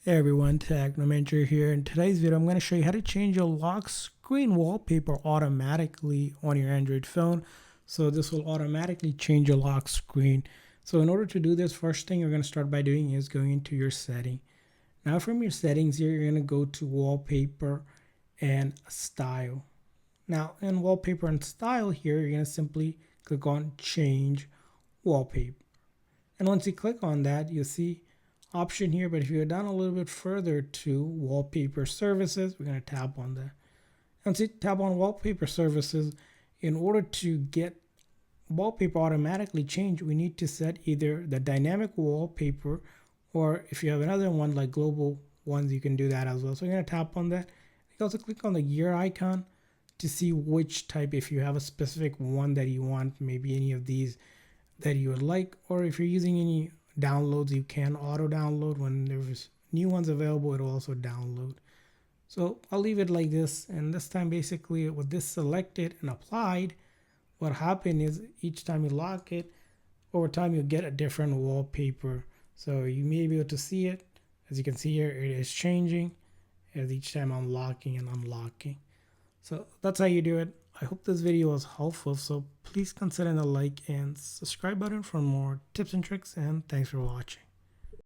Hey everyone, Technomentary here. In today's video, I'm going to show you how to change your lock screen wallpaper automatically on your Android phone. So this will automatically change your lock screen. So in order to do this, first thing you're going to start by doing is going into your setting. Now from your settings here, you're going to go to wallpaper and style. Now in wallpaper and style here, you're going to simply click on change wallpaper. And once you click on that, you'll see option here, but if you go down a little bit further to wallpaper services, we're going to tap on that. And so tap on wallpaper services. In order to get wallpaper automatically changed, we need to set either the dynamic wallpaper, or if you have another one like global ones, you can do that as well. So we're going to tap on that. You can also click on the gear icon to see which type, if you have a specific one that you want, maybe any of these that you would like, or if you're using any downloads, you can auto download. When there's new ones available, it'll also download. So I'll leave it like this, and this time basically with this selected and applied, what happened is each time you lock it, over time you'll get a different wallpaper. So you may be able to see it. As you can see here, it is changing as each time I'm locking and unlocking. So that's how you do it. I hope this video was helpful, so please consider the like and subscribe button for more tips and tricks, and thanks for watching.